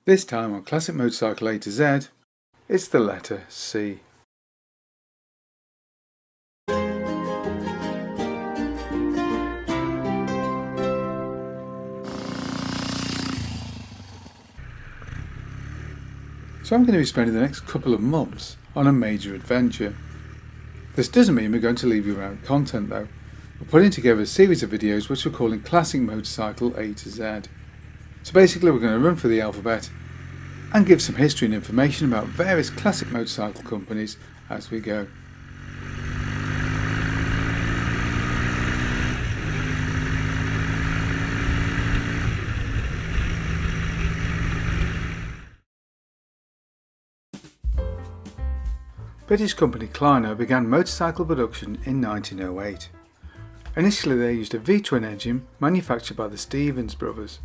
This time on Classic Motorcycle A to Z, it's the letter C. So I'm going to be spending the next couple of months on a major adventure. This doesn't mean we're going to leave you without content though. We're putting together a series of videos which we're calling Classic Motorcycle A to Z. So basically we're going to run through the alphabet and give some history and information about various classic motorcycle companies as we go. British company Clyno began motorcycle production in 1908. Initially they used a V-twin engine manufactured by the Stevens brothers.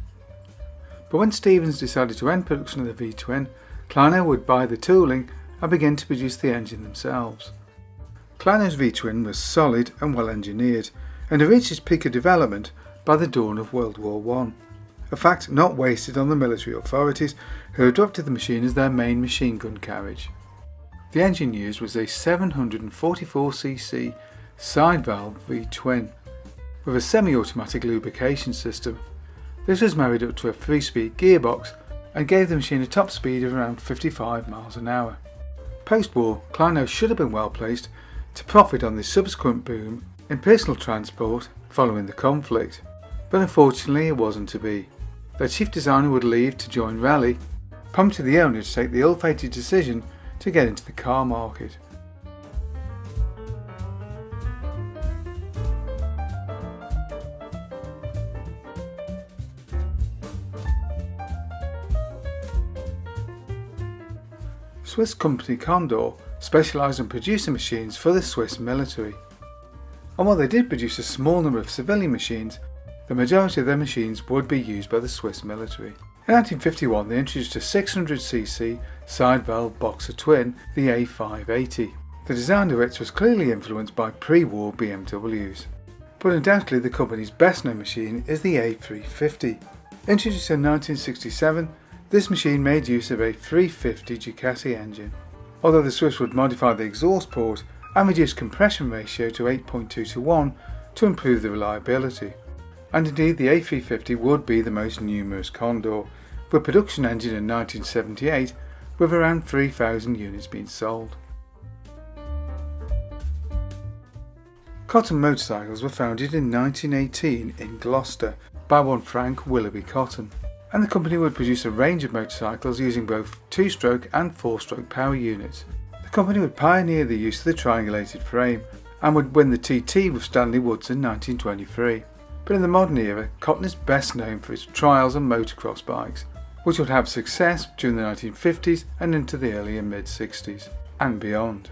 But when Stevens decided to end production of the V-twin, Clyno would buy the tooling and begin to produce the engine themselves. Clyno's V-twin was solid and well engineered and had reached its peak of development by the dawn of World War I, a fact not wasted on the military authorities who adopted the machine as their main machine gun carriage. The engine used was a 744cc side valve V-twin with a semi-automatic lubrication system. This was married up to a 3-speed gearbox and gave the machine a top speed of around 55 miles an hour. Post-war, Clyno should have been well placed to profit on the subsequent boom in personal transport following the conflict, but unfortunately it wasn't to be. Their chief designer would leave to join Raleigh, prompting the owner to take the ill-fated decision to get into the car market. Swiss company Condor specialised in producing machines for the Swiss military. And while they did produce a small number of civilian machines, the majority of their machines would be used by the Swiss military. In 1951 they introduced a 600cc side valve boxer twin, the A580. The design of which was clearly influenced by pre-war BMWs. But undoubtedly the company's best known machine is the A350. Introduced in 1967, this machine made use of a 350 Ducati engine. Although the Swiss would modify the exhaust port and reduce compression ratio to 8.2:1 to improve the reliability. And indeed the A350 would be the most numerous Condor, with production engine in 1978 with around 3,000 units being sold. Cotton Motorcycles were founded in 1918 in Gloucester by one Frank Willoughby Cotton, and the company would produce a range of motorcycles using both 2-stroke and 4-stroke power units. The company would pioneer the use of the triangulated frame and would win the TT with Stanley Woods in 1923. But in the modern era, Cotton is best known for its trials on motocross bikes, which would have success during the 1950s and into the early and mid-60s, and beyond.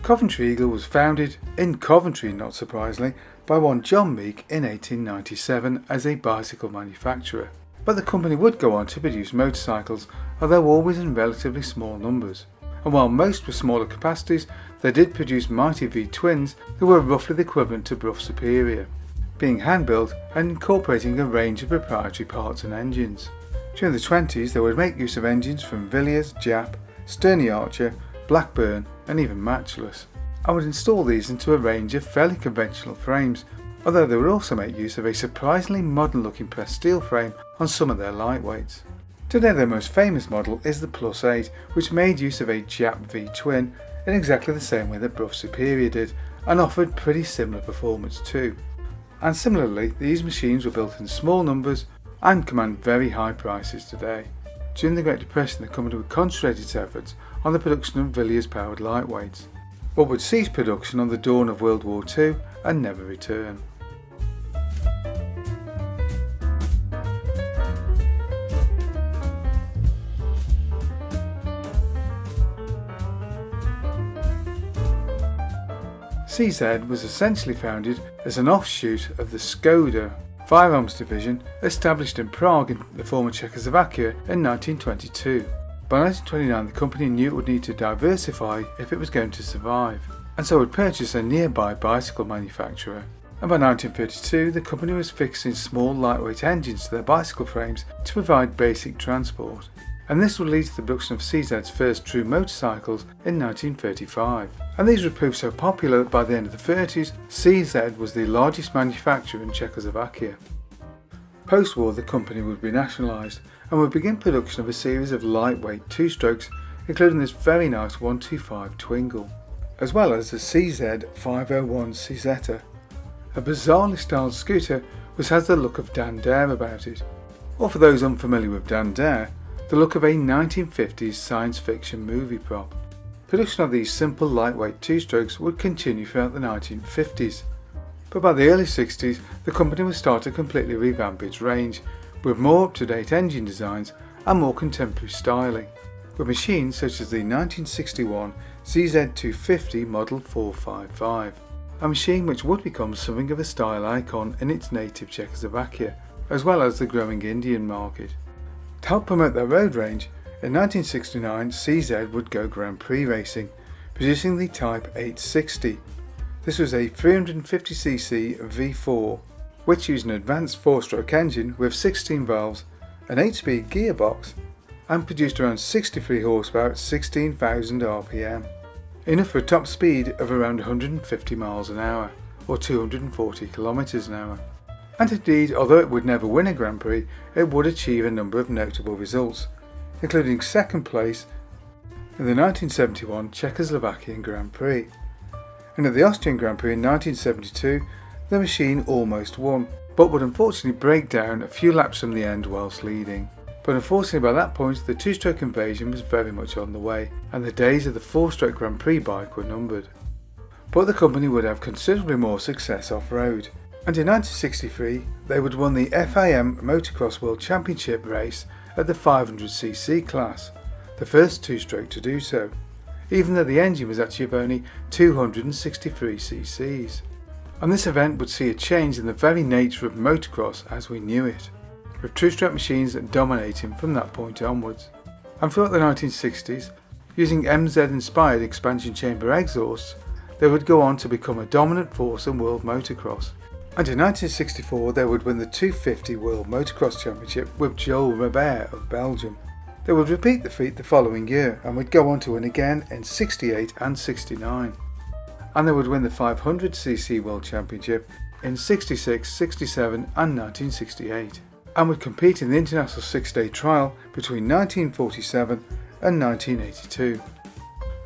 Centry Eagle was founded in Coventry, not surprisingly, by one John Meek in 1897 as a bicycle manufacturer. But the company would go on to produce motorcycles, although always in relatively small numbers. And while most were smaller capacities, they did produce mighty V-twins that were roughly the equivalent to Brough Superior, being hand-built and incorporating a range of proprietary parts and engines. During the 20s they would make use of engines from Villiers, Jap, Sterney Archer, Blackburn and even Matchless, and would install these into a range of fairly conventional frames, although they would also make use of a surprisingly modern looking pressed steel frame on some of their lightweights. Today their most famous model is the Plus 8, which made use of a Jap V-twin in exactly the same way that Brough Superior did, and offered pretty similar performance too. And similarly, these machines were built in small numbers and command very high prices today. During the Great Depression the company would concentrate its efforts on the production of Villiers powered lightweights, but would cease production on the dawn of World War II and never return. CZ was essentially founded as an offshoot of the Skoda firearms division established in Prague in the former Czechoslovakia in 1922. By 1929 the company knew it would need to diversify if it was going to survive, and so would purchase a nearby bicycle manufacturer and by 1932 the company was fixing small lightweight engines to their bicycle frames to provide basic transport. And this would lead to the production of CZ's first true motorcycles in 1935. And these would prove so popular that by the end of the 30s, CZ was the largest manufacturer in Czechoslovakia. Post-war, the company would be nationalised and would begin production of a series of lightweight two-strokes, including this very nice 125 Twingle, as well as the CZ 501 CZ, a bizarrely styled scooter which has the look of Dan Dare about it, or for those unfamiliar with Dan Dare, the look of a 1950s science fiction movie prop. Production of these simple lightweight two-strokes would continue throughout the 1950s, but by the early 60s the company would start to completely revamp its range, with more up-to-date engine designs and more contemporary styling, with machines such as the 1961 CZ250 Model 455, a machine which would become something of a style icon in its native Czechoslovakia, as well as the growing Indian market. To help promote their road range, in 1969 CZ would go Grand Prix racing, producing the Type 860. This was a 350cc V4, which used an advanced 4-stroke engine with 16 valves, an 8-speed gearbox, and produced around 63 horsepower at 16,000 RPM, enough for a top speed of around 150 miles an hour, or 240 kilometers an hour. And indeed, although it would never win a Grand Prix, it would achieve a number of notable results, including second place in the 1971 Czechoslovakian Grand Prix. And at the Austrian Grand Prix in 1972, the machine almost won, but would unfortunately break down a few laps from the end whilst leading. But unfortunately by that point the two-stroke invasion was very much on the way, and the days of the 4-stroke Grand Prix bike were numbered. But the company would have considerably more success off-road, and in 1963 they would win the FIM Motocross World Championship race at the 500cc class, the first two-stroke to do so, even though the engine was actually of only 263cc's. And this event would see a change in the very nature of motocross as we knew it, with two-stroke machines dominating from that point onwards. And throughout the 1960s, using MZ-inspired expansion chamber exhausts, they would go on to become a dominant force in world motocross. And in 1964 they would win the 250 World Motocross Championship with Joël Robert of Belgium. They would repeat the feat the following year and would go on to win again in 68 and 69. And they would win the 500cc World Championship in 66, 67 and 1968, and would compete in the International 6-day trial between 1947 and 1982.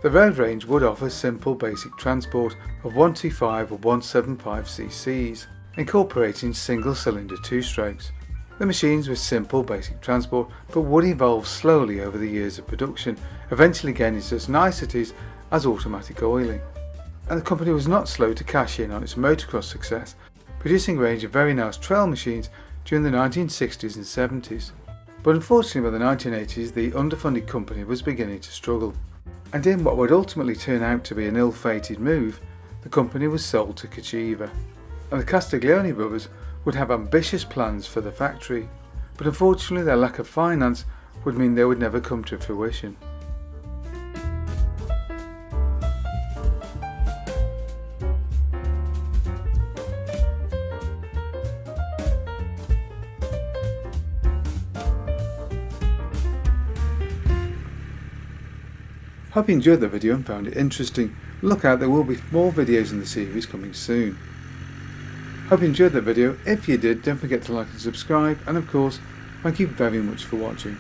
The road range would offer simple basic transport of 125 or 175cc's, incorporating single-cylinder two-strokes. The machines were simple basic transport but would evolve slowly over the years of production, eventually gaining such niceties as automatic oiling. And the company was not slow to cash in on its motocross success, producing a range of very nice trail machines during the 1960s and 70s. But unfortunately by the 1980s the underfunded company was beginning to struggle, and in what would ultimately turn out to be an ill-fated move, the company was sold to Cachiva. And the Castiglione brothers would have ambitious plans for the factory, but unfortunately their lack of finance would mean they would never come to fruition. Hope you enjoyed the video and found it interesting. Look out, there will be more videos in the series coming soon. Hope you enjoyed that video. If you did, don't forget to like and subscribe, and of course, thank you very much for watching.